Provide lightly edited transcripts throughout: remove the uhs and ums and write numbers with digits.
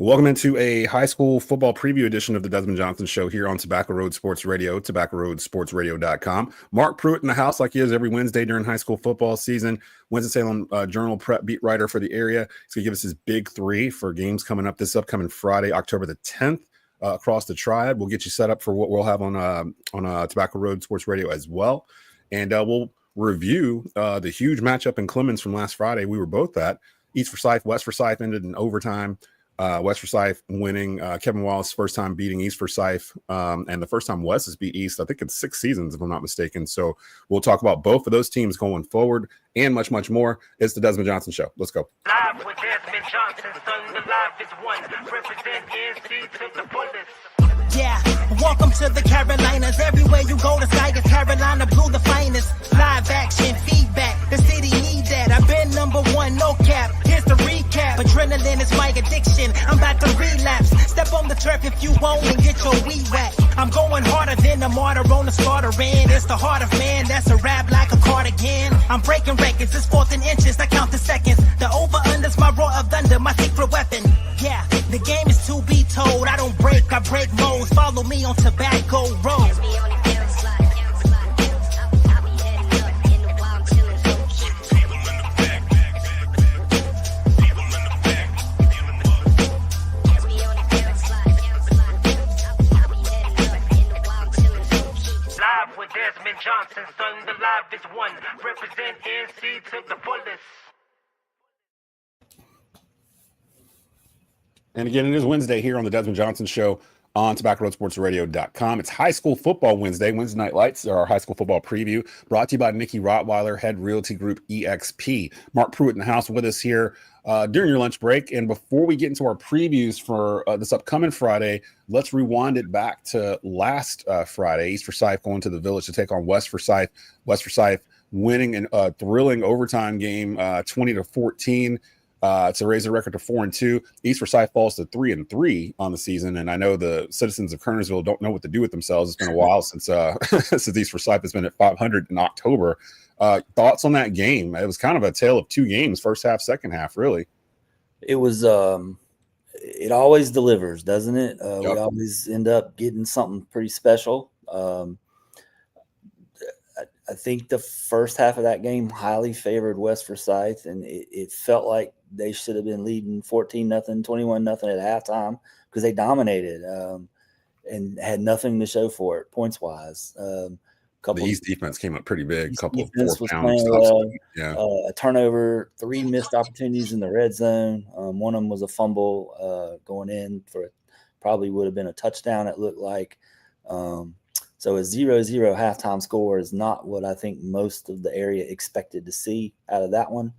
Welcome into a high school football preview edition of the Desmond Johnson Show here on Tobacco Road Sports Radio, tobaccoroadsportsradio.com. Marc Pruitt in the house like he is every Wednesday during high school football season. Winston-Salem Journal prep beat writer for the area. He's going to give us his big three for games coming up this upcoming Friday, October the 10th, across the Triad. We'll get you set up for what we'll have on Tobacco Road Sports Radio as well. And we'll review the huge matchup in Clemens from last Friday. We were both at. East Forsyth, West Forsyth ended in overtime. West Forsyth winning, Kevin Wallace first time beating East Forsyth, and the first time West has beat East, I think it's 6 seasons if I'm not mistaken. So we'll talk about both of those teams going forward and much, much more. It's the Desmond Johnson Show. Let's go. Live with Desmond Johnson, son, the live is one. Represent NC to the fullest. Yeah, welcome to the Carolinas. Everywhere you go, the sky is Carolina blue, the finest. Live action, feedback, the city need that. I've been number one, no cap. Here's the recap. Adrenaline is my addiction. I'm about to relapse. Step on the turf if you won't and get your weed whack. I'm going harder than a martyr on the starter end. It's the heart of man, that's a rap like a cardigan. I'm breaking records, it's 4th and inches, I count the seconds. The over-under's my roar of thunder, my secret weapon. Yeah, the game is to be told. I don't break, I break modes. Follow me on Tobacco Road. Live with Desmond Johnson, son, the live is one. Represent NC to the fullest. And again, it is Wednesday here on the Desmond Johnson Show on tobaccoroadsportsradio.com. It's High School Football Wednesday. Wednesday Night Lights are our high school football preview, brought to you by Nikki Rottweiler, Head Realty Group EXP. Marc Pruitt in the house with us here during your lunch break. And before we get into our previews for this upcoming Friday, let's rewind it back to last Friday. East Forsyth going to the Village to take on West Forsyth. West Forsyth winning a thrilling overtime game 20-14. To raise the record to 4-2. East Forsyth falls to 3-3 on the season, and I know the citizens of Kernersville don't know what to do with themselves. It's been a while since since East Forsyth has been at 500 in October. Thoughts on that game? It was kind of a tale of two games, first half, second half, really. It was. It always delivers, doesn't it? Yep. We always end up getting something pretty special. I think the first half of that game highly favored West Forsyth, and it felt like they should have been leading 14-0, 21-0 at halftime because they dominated and had nothing to show for it points-wise. The East defense came up pretty big. East Couple of defense was fourth-down playing stops. well. Yeah. A turnover, 3 missed opportunities in the red zone. One of them was a fumble going in for probably would have been a touchdown, it looked like. So a 0-0 halftime score is not what I think most of the area expected to see out of that one.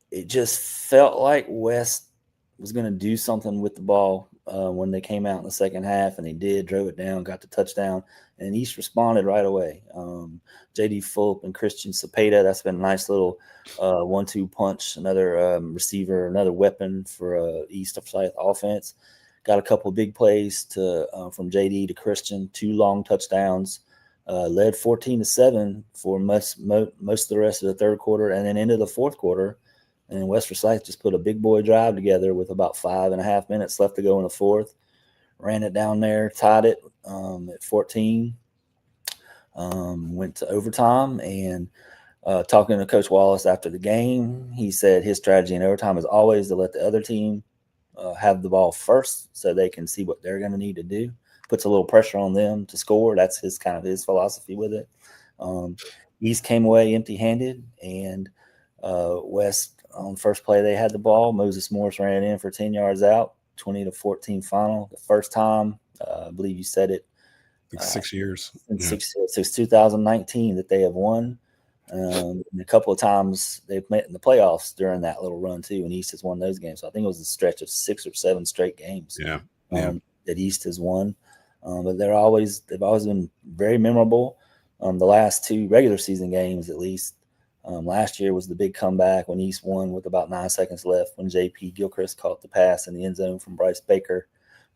It just felt like West was going to do something with the ball when they came out in the second half, and they did, drove it down, got the touchdown, and East responded right away. J.D. Fulp and Christian Cepeda, that's been a nice little 1-2 punch, another receiver, another weapon for East Forsyth offense. Got a couple of big plays from JD to Christian, 2 long touchdowns, led 14-7 for most of the rest of the third quarter, and then into the fourth quarter. And West Forsyth just put a big boy drive together with about 5.5 minutes left to go in the fourth. Ran it down there, tied it at 14. Went to overtime, and talking to Coach Wallace after the game, he said his strategy in overtime is always to let the other team have the ball first so they can see what they're going to need to do. Puts a little pressure on them to score. That's his philosophy with it. East came away empty-handed, and West on first play they had the ball. Moses Morris ran it in for 10 yards out, 20-14 final. The first time, I believe you said it. 6 years. Since 2019 that they have won. And a couple of times they've met in the playoffs during that little run too, and East has won those games. So I think it was a stretch of 6 or 7 straight games that East has won. But they've always been very memorable. The last 2 regular season games, at least. Last year was the big comeback when East won with about 9 seconds left when J.P. Gilchrist caught the pass in the end zone from Bryce Baker.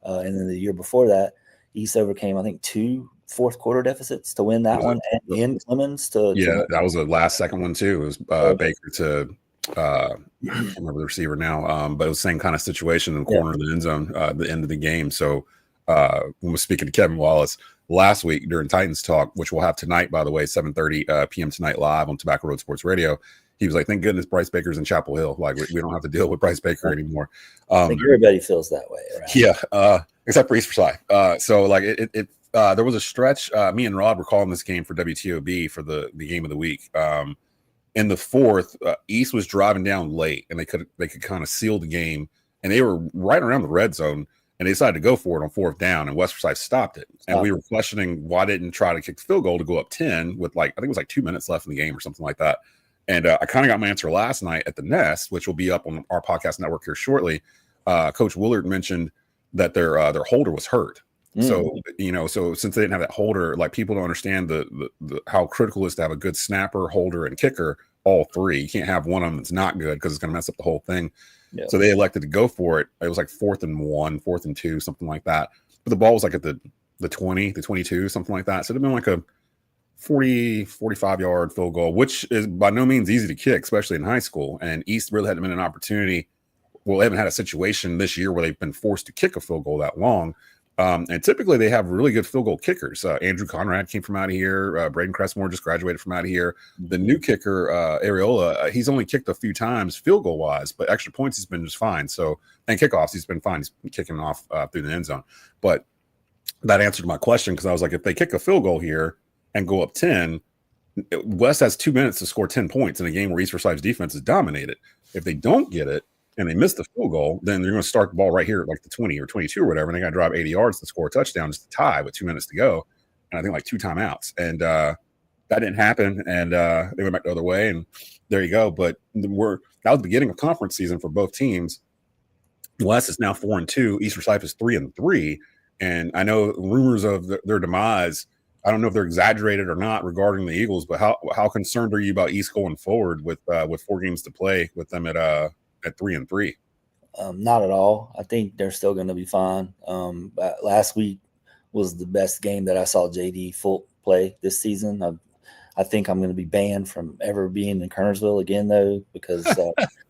And then the year before that, East overcame, I think, 2 fourth quarter deficits to win that one in Clemens. That was the last second one too. It was Baker to I can't remember the receiver now, but it was the same kind of situation in the corner of the end zone at the end of the game. So when we're speaking to Kevin Wallace last week during Titans Talk, which we'll have tonight, by the way, 7:30 p.m. tonight live on Tobacco Road Sports Radio, he was like, thank goodness Bryce Baker's in Chapel Hill. Like, we don't have to deal with Bryce Baker anymore. I think everybody feels that way, right? Yeah, except for East Forsyth. So, like, there was a stretch. Me and Rod were calling this game for WTOB for the game of the week. In the fourth, East was driving down late, and they could kind of seal the game, and they were right around the red zone, and they decided to go for it on fourth down, and West Forsyth stopped it. And we were questioning why didn't try to kick the field goal to go up 10 with, like, I think it was like 2 minutes left in the game or something like that. And I kind of got my answer last night at the Nest, which will be up on our podcast network here shortly. Coach Willard mentioned that their holder was hurt. So, so since they didn't have that holder, like, people don't understand the how critical it is to have a good snapper, holder, and kicker, all three. You can't have one of them that's not good because it's going to mess up the whole thing. Yep. So they elected to go for it. It was like 4th and 1, 4th and 2, something like that. But the ball was like at the 20, the 22, something like that. So it'd have been like a 40, 45-yard field goal, which is by no means easy to kick, especially in high school. And East really hadn't been an opportunity. Well, they haven't had a situation this year where they've been forced to kick a field goal that long. And typically they have really good field goal kickers. Andrew Conrad came from out of here. Braden Cressmore just graduated from out of here. The new kicker, Areola, he's only kicked a few times field goal wise, but extra points he's been just fine. So, and kickoffs, he's been fine. He's been kicking off through the end zone. But that answered my question, because I was like, if they kick a field goal here and go up 10, West has 2 minutes to score 10 points in a game where East Forsyth's defense is dominated. If they don't get it, and they miss the field goal, then they're going to start the ball right here at like the 20 or 22 or whatever, and they got to drive 80 yards to score a touchdown just to tie with 2 minutes to go, and I think like 2 timeouts. And that didn't happen, and they went back the other way, and there you go. But that was the beginning of conference season for both teams. West is now 4-2. East Forsyth is 3-3, and I know rumors of their demise. I don't know if they're exaggerated or not regarding the Eagles, but how concerned are you about East going forward with 4 games to play with them at 3-3? Not at all. I think they're still going to be fine. But last week was the best game that I saw JD full play this season. I think I'm going to be banned from ever being in Kernersville again, though, because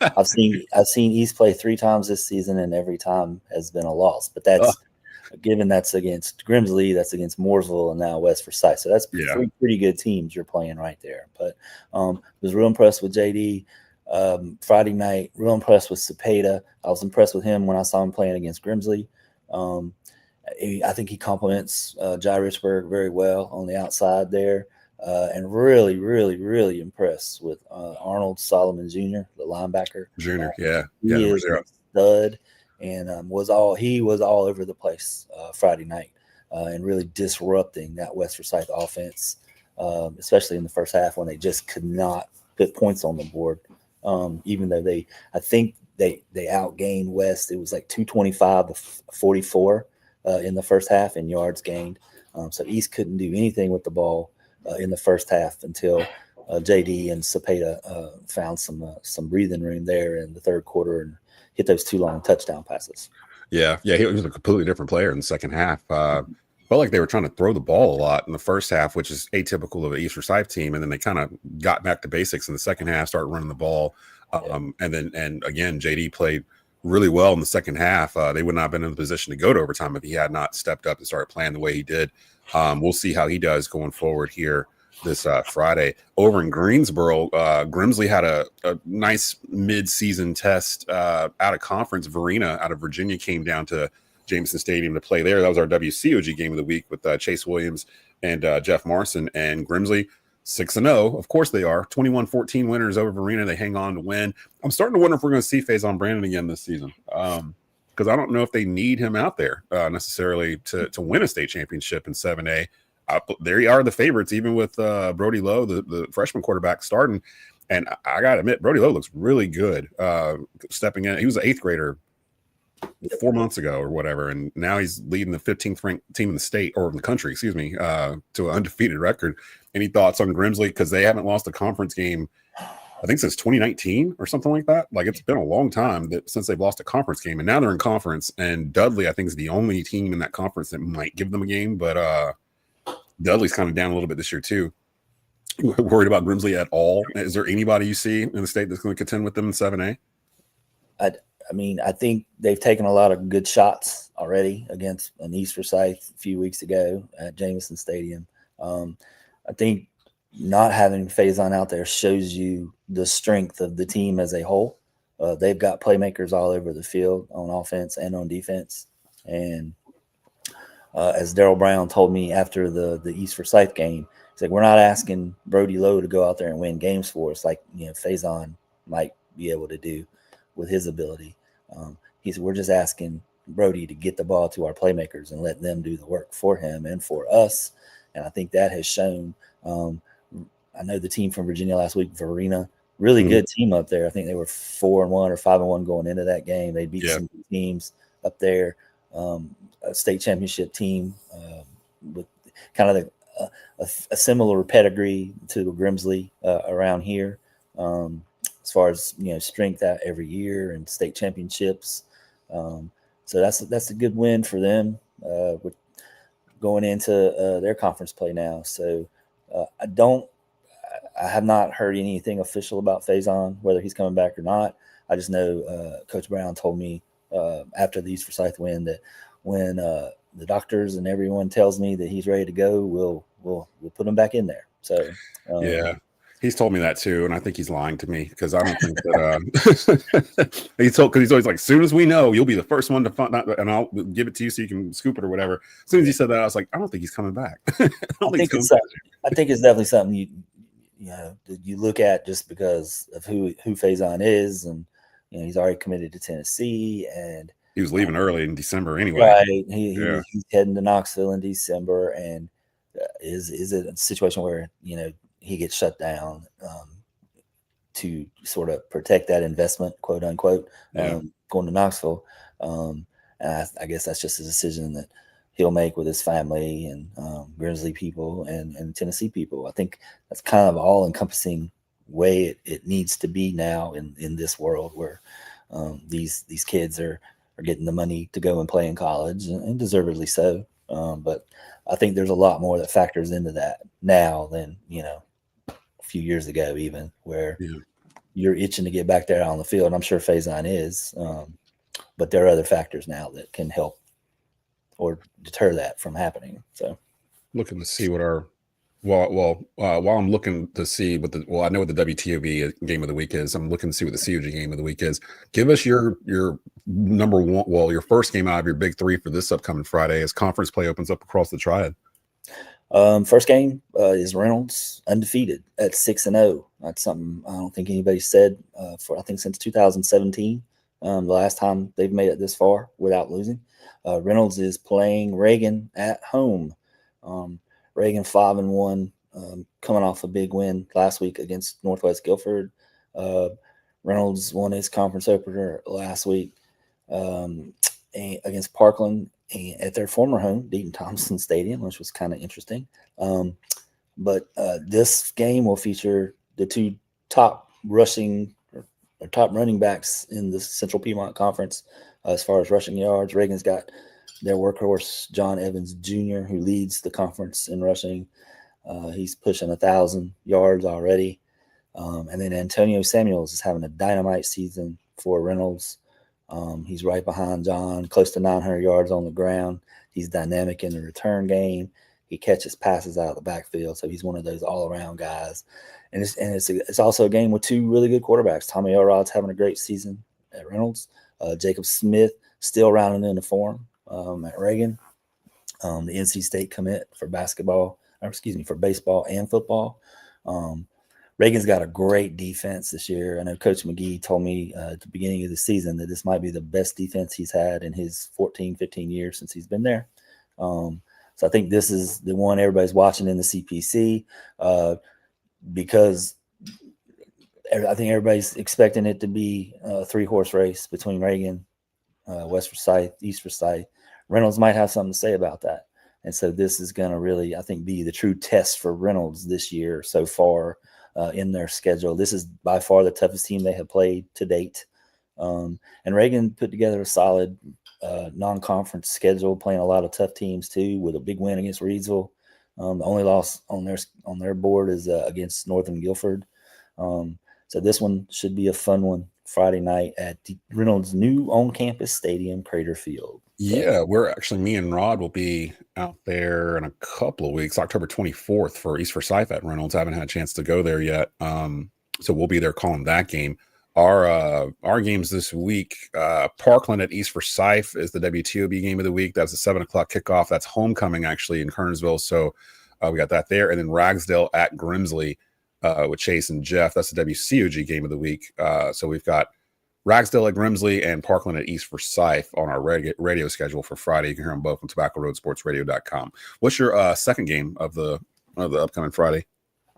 I've seen East play 3 times this season, and every time has been a loss. But that's given that's against Grimsley, that's against Mooresville, and now West Forsyth. So that's 3 pretty good teams you're playing right there. But was real impressed with JD. Friday night, real impressed with Cepeda. I was impressed with him when I saw him playing against Grimsley. I think he complements Jai Richburg very well on the outside there, and really, really, really impressed with Arnold Solomon Jr., the linebacker. He is a stud, and he was all over the place Friday night, and really disrupting that West Forsyth offense, especially in the first half when they just could not put points on the board. Even though I think they outgained West. It was like 225 to 44 in the first half in yards gained. So East couldn't do anything with the ball in the first half until JD and Cepeda found some breathing room there in the third quarter and hit those 2 long touchdown passes. Yeah, he was a completely different player in the second half. Felt like they were trying to throw the ball a lot in the first half, which is atypical of an East Forsyth team. And then they kind of got back to basics in the second half, started running the ball. And again, JD played really well in the second half. They would not have been in the position to go to overtime if he had not stepped up and started playing the way he did. We'll see how he does going forward here this Friday. Over in Greensboro, Grimsley had a nice mid-season test out of conference. Verena out of Virginia came down to Jameson Stadium to play there. That was our WCOG game of the week with Chase Williams and Jeff Marson. And Grimsley 6-0. Of course they are. 21-14 winners over Verena. They hang on to win. I'm starting to wonder if we're going to see Faison Brandon again this season, because I don't know if they need him out there necessarily to win a state championship in 7A. There are the favorites, even with Brody Lowe, the freshman quarterback, starting. And I got to admit, Brody Lowe looks really good stepping in. He was an 8th grader 4 months ago or whatever, and now he's leading the 15th ranked team in the state, or in the country, to an undefeated record. Any thoughts on Grimsley? Because they haven't lost a conference game, I think, since 2019 or something like that. Like, it's been a long time since they've lost a conference game, and now they're in conference. And Dudley, I think, is the only team in that conference that might give them a game, but Dudley's kind of down a little bit this year too. Worried about Grimsley at all? Is there anybody you see in the state that's going to contend with them in 7A? I mean, I think they've taken a lot of good shots already against an East Forsyth a few weeks ago at Jameson Stadium. I think not having Faison out there shows you the strength of the team as a whole. They've got playmakers all over the field on offense and on defense. And as Daryl Brown told me after the East Forsyth game, he's like, we're not asking Brody Lowe to go out there and win games for us like, Faison might be able to do with his ability. He said, we're just asking Brody to get the ball to our playmakers and let them do the work for him and for us. And I think that has shown. I know the team from Virginia last week, Verena, really good team up there. I think they were 4-1 or 5-1 going into that game. They beat some good teams up there. A state championship team with kind of a similar pedigree to Grimsley around here. As far as strength out every year and state championships, so that's a good win for them. With going into their conference play now, so I have not heard anything official about Faison, whether he's coming back or not. I just know Coach Brown told me after the East Forsyth win that when the doctors and everyone tells me that he's ready to go, we'll put him back in there. So yeah. He's told me that too, and I think he's lying to me because I don't think that he's always like, as soon as we know, you'll be the first one to find out, and I'll give it to you so you can scoop it or whatever. As soon as he said that, I was like, I don't think he's coming back. I think it's definitely something you look at just because of who Faison is, and he's already committed to Tennessee, and he was leaving early in December anyway. Right, he's heading to Knoxville in December, and is it a situation where he gets shut down to sort of protect that investment, quote unquote, going to Knoxville. And I guess that's just a decision that he'll make with his family and Grimsley people and Tennessee people. I think that's kind of all encompassing way it needs to be now in this world where these kids are getting the money to go and play in college, and deservedly so. But I think there's a lot more that factors into that now than a few years ago, even where you're itching to get back there on the field. I'm sure Faison is, but there are other factors now that can help or deter that from happening. So, looking to see what our while I'm looking to see what I know what the WTOV game of the week is. I'm looking to see what the COG game of the week is. Give us your number one, your first game out of your big three for this upcoming Friday as conference play opens up across the Triad. First game is Reynolds undefeated at 6-0. That's something I don't think anybody said for I think since 2017. The last time they've made it this far without losing. Reynolds is playing Reagan at home. Reagan 5-1, coming off a big win last week against Northwest Guilford. Reynolds won his conference opener last week against Parkland at their former home, Deaton Thompson Stadium, which was kind of interesting. But this game will feature the two top running backs in the Central Piedmont Conference as far as rushing yards. Reagan's got their workhorse, John Evans Jr., who leads the conference in rushing. He's pushing 1,000 yards already. And then Antonio Samuels is having a dynamite season for Reynolds. He's right behind John, close to 900 yards on the ground. He's dynamic in the return game. He catches passes out of the backfield, so he's one of those all-around guys. And it's also a game with two really good quarterbacks. Tommy Elrod's having a great season at Reynolds. Jacob Smith still rounding in the form at Reagan. The NC State commit for baseball and football. Reagan's got a great defense this year. I know Coach McGee told me at the beginning of the season that this might be the best defense he's had in his 14, 15 years since he's been there. So I think this is the one everybody's watching in the CPC because I think everybody's expecting it to be a 3-horse race between Reagan, West Forsyth, East Forsyth. Reynolds might have something to say about that. And so this is going to really, I think, be the true test for Reynolds this year so far in their schedule. This is by far the toughest team they have played to date. And Reagan put together a solid non-conference schedule, playing a lot of tough teams too, with a big win against Reedsville The only loss on their board is against Northern Guilford. So this one should be a fun one Friday night at Reynolds' new on-campus stadium, Crater Field. Yeah, we're actually, me and Rod will be out there in a couple of weeks, October 24th for East Forsyth at Reynolds. I haven't had a chance to go there yet. So we'll be there calling that game. Our games this week, Parkland at East Forsyth is the WTOB game of the week. That's a 7:00 kickoff. That's homecoming actually in Kernersville. So we got that there. And then Ragsdale at Grimsley with Chase and Jeff. That's the WCOG game of the week. So we've got Ragsdale at Grimsley and Parkland at East Forsyth on our radio schedule for Friday. You can hear them both on TobaccoRoadSportsRadio.com. What's your second game of the upcoming Friday?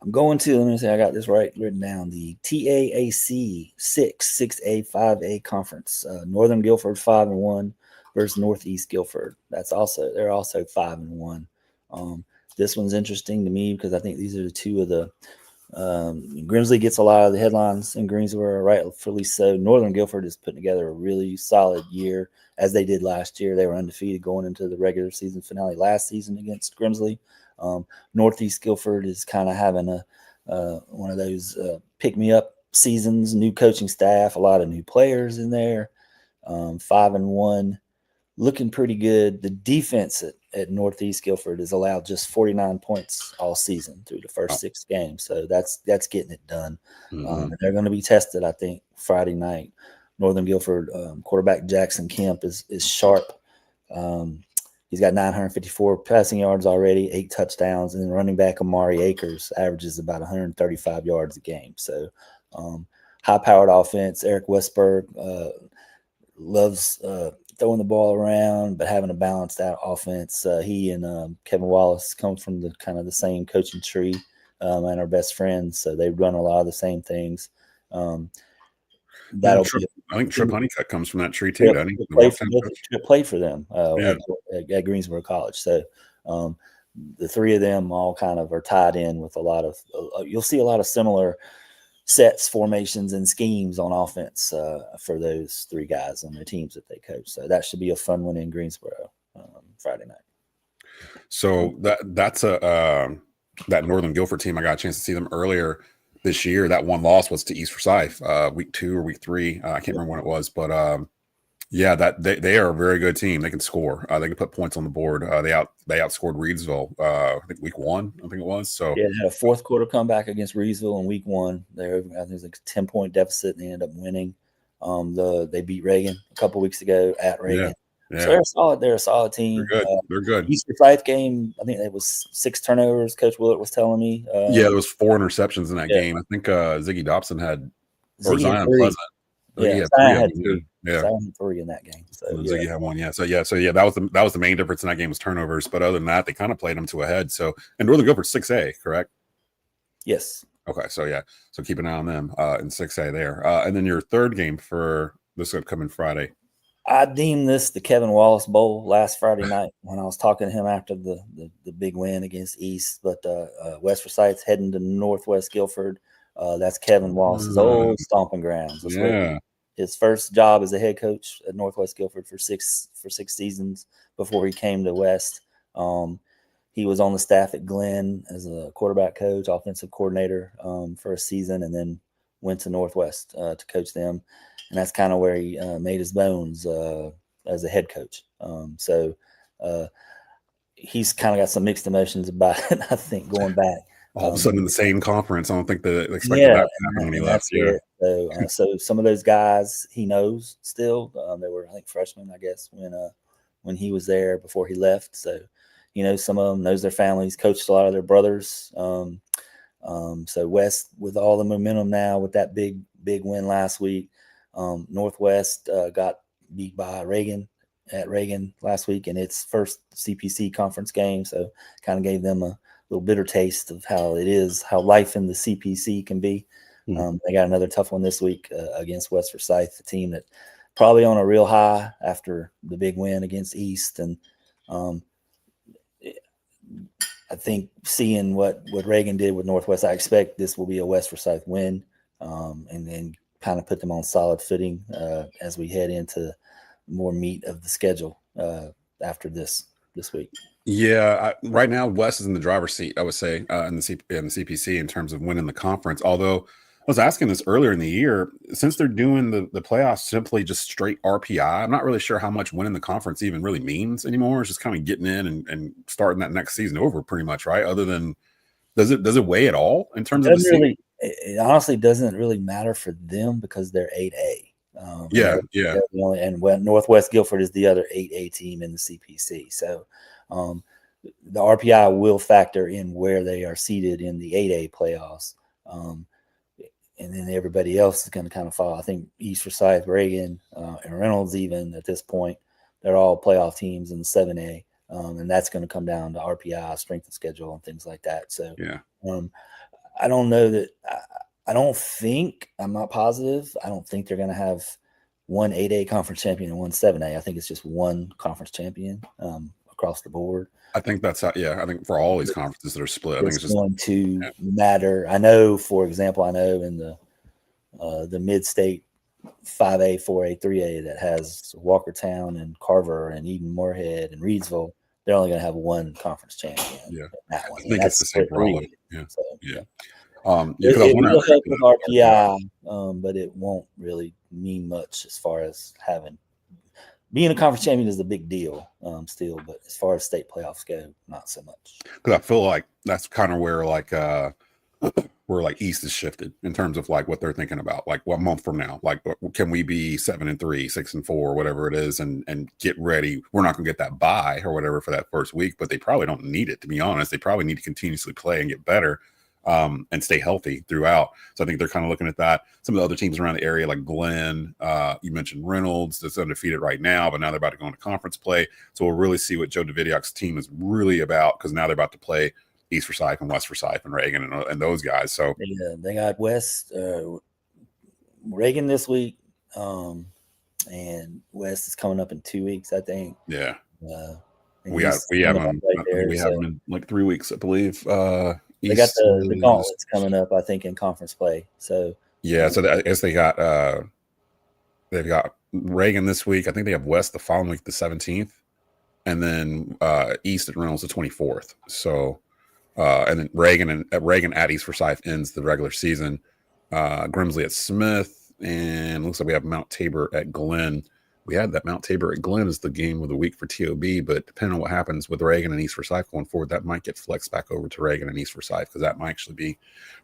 I'm going to, let me see, I got this written down. The TAAC 6A 5A conference. Northern Guilford 5-1 versus Northeast Guilford. They're also 5-1. This one's interesting to me because I think these are the two of the Grimsley gets a lot of the headlines in Greensboro, rightfully so. Northern Guilford is putting together a really solid year, as they did last year. They were undefeated going into the regular season finale last season against Grimsley. Northeast Guilford is kind of having one of those pick-me-up seasons, new coaching staff, a lot of new players in there. 5-1, looking pretty good. The defense at Northeast Guilford has allowed just 49 points all season through the first 6 games. So that's getting it done. Mm-hmm. They're going to be tested, I think, Friday night. Northern Guilford quarterback Jackson Kemp is sharp. He's got 954 passing yards already, 8 touchdowns, and then running back Amari Akers averages about 135 yards a game. So high-powered offense. Eric Westberg loves throwing the ball around, but having a balanced out offense. He and Kevin Wallace come from the kind of the same coaching tree and are best friends, so they run a lot of the same things. I think Trip Honeycutt comes from that tree too. Trip played for them at Greensboro College. So the three of them all kind of are tied in with a lot of. You'll see a lot of similar sets, formations, and schemes on offense for those three guys on their teams that they coach. So that should be a fun one in Greensboro Friday night. So that's that Northern Guilford team. I got a chance to see them earlier this year. That one loss was to East Forsyth, week 2 or week 3. I can't remember when it was, but yeah, that they are a very good team. They can score. They can put points on the board. They outscored Reedsville. I think week 1. I think it was. So yeah, they had a fourth quarter comeback against Reedsville in week 1. I think it was like a 10-point deficit, and they ended up winning. They beat Reagan a couple weeks ago at Reagan. Yeah. So they're a solid team. They're good. East Forsyth game, I think it was 6 turnovers. Coach Willett was telling me. There was 4 interceptions in that game. I think Ziggy Dobson had, or Zion Pleasant. Yeah, Zion had 3. Yeah, Zion had 3 in that game. So Ziggy had 1. Yeah. So that was the main difference in that game was turnovers. But other than that, they kind of played them to a head. So and Northern Guilford 6A, correct? Yes. Okay. So so keep an eye on them in 6A there. And then your third game for this upcoming Friday. I deemed this the Kevin Wallace Bowl last Friday night when I was talking to him after the big win against East. But West Forsyth's heading to Northwest Guilford. That's Kevin Wallace's old stomping grounds. His first job as a head coach at Northwest Guilford for six seasons before he came to West. He was on the staff at Glenn as a quarterback coach, offensive coordinator for a season, and then went to Northwest to coach them. And that's kind of where he made his bones as a head coach. So he's kind of got some mixed emotions about it, I think, going back. All of a sudden in the same conference. I don't think they expected that to happen when he left. Yeah. So some of those guys he knows still. They were, I think, freshmen, I guess, when he was there before he left. So he knows some of them, knows their families, coached a lot of their brothers. So West, with all the momentum now, with that big win last week, Northwest got beat by Reagan at Reagan last week in its first CPC conference game. So kind of gave them a little bitter taste of how life in the CPC can be. They got another tough one this week against West Forsyth, a team that probably on a real high after the big win against East. And I think seeing what Reagan did with Northwest, I expect this will be a West Forsyth win, and then kind of put them on solid footing as we head into more meat of the schedule after this. this week. Yeah, right now West is in the driver's seat, I would say, in the CPC in terms of winning the conference. Although I was asking this earlier in the year, since they're doing the playoffs simply just straight RPI, I'm not really sure how much winning the conference even really means anymore. It's just kind of getting in and starting that next season over, pretty much, right? Other than does it weigh at all in terms of the season? It honestly doesn't really matter for them because they're 8A. Yeah. And Northwest Guilford is the other 8A team in the CPC. So the RPI will factor in where they are seated in the 8A playoffs. And then everybody else is going to kind of follow. I think East Forsyth, Reagan, and Reynolds, even at this point, they're all playoff teams in the 7A. And that's going to come down to RPI, strength of schedule, and things like that. So I don't know that I'm not positive. I don't think they're going to have one 8A conference champion and one 7A. I think it's just one conference champion across the board. I think that's how, I think for all these conferences that are split, I think it's just going to matter. I know, for example, in the mid-state 5A, 4A, 3A that has Walkertown and Carver and Eden Moorhead and Reedsville, they're only going to have one conference champion. Yeah, that one. I think it's the same for all of them. So, it will help with RPI, but it won't really mean much as far as being a conference champion is a big deal still, but as far as state playoffs go, not so much. Because I feel like that's kind of where East is shifted in terms of like what they're thinking about, like 1 month from now, like can we be 7-3, 6-4, whatever it is, and get ready. We're not going to get that bye or whatever for that first week, but they probably don't need it, to be honest. They probably need to continuously play and get better. And stay healthy throughout. So I think they're kind of looking at that. Some of the other teams around the area, like Glenn, you mentioned Reynolds, that's undefeated right now, but now they're about to go into conference play. So we'll really see what Joe Davidiak's team is really about, because now they're about to play East Forsyth and West Forsyth and Reagan and those guys. So they got Reagan this week, and West is coming up in 2 weeks, I think. Yeah. We have them in like 3 weeks, I believe. They got the gauntlets coming up, I think, in conference play. So so I guess they've got Reagan this week. I think they have West the following week, the 17th, and then East at Reynolds the 24th. So and then Reagan at East Forsyth ends the regular season. Grimsley at Smith, and looks like we have Mount Tabor at Glenn. We had that Mount Tabor at Glenn as the game of the week for TOB, but depending on what happens with Reagan and East Forsyth going forward, that might get flexed back over to Reagan and East Forsyth, because that might actually be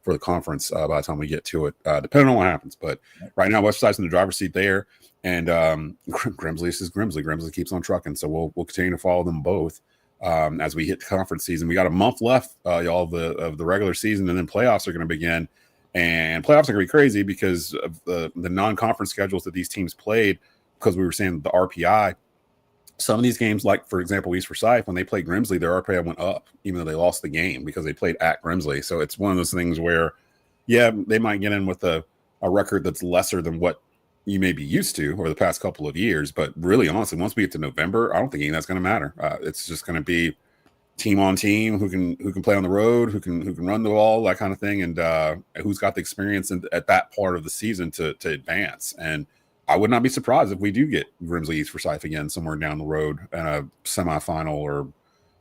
for the conference by the time we get to it, depending on what happens. But right now, West Forsyth's in the driver's seat there, and Grimsley is Grimsley. Grimsley keeps on trucking, so we'll continue to follow them both as we hit the conference season. We got a month left, y'all, of the regular season, and then playoffs are going to begin. And playoffs are going to be crazy because of the non-conference schedules that these teams played. Because we were saying the RPI, some of these games, like for example, East Forsyth, when they played Grimsley, their RPI went up, even though they lost the game because they played at Grimsley. So it's one of those things where, they might get in with a record that's lesser than what you may be used to over the past couple of years. But really, honestly, once we get to November, I don't think any of that's going to matter. It's just going to be team on team who can play on the road, who can run the ball, that kind of thing, and who's got the experience at that part of the season to advance. And I would not be surprised if we do get Grimsley East Forsyth again somewhere down the road in a semifinal or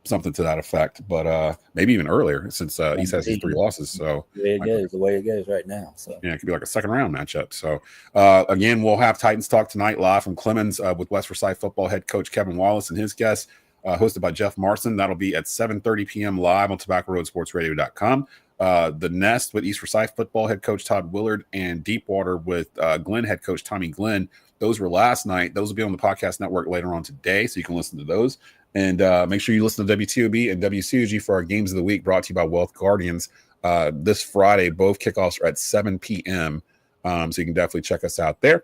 something to that effect, but maybe even earlier, since East has these 3 losses. So the way it goes right now. So it could be like a second round matchup. So again, we'll have Titans Talk tonight live from Clemens with West Forsyth football head coach Kevin Wallace and his guests, hosted by Jeff Marson. That'll be at 7:30 p.m. live on TobaccoRoadSportsRadio.com. The Nest with East Forsyth football head coach Todd Willard, and Deepwater with Glenn head coach Tommy Glenn. Those were last night. Those will be on the podcast network later on today, so you can listen to those. And make sure you listen to WTOB and WCUG for our games of the week, brought to you by Wealth Guardians. This Friday, both kickoffs are at 7 p.m., so you can definitely check us out there.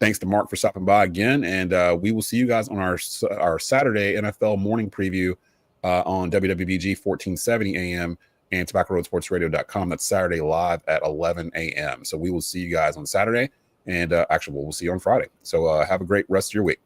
Thanks to Marc for stopping by again, and we will see you guys on our Saturday NFL morning preview on WWBG 1470 AM and TobaccoRoadSportsRadio.com. That's Saturday live at 11 a.m. So we will see you guys on Saturday, and we'll see you on Friday. So have a great rest of your week.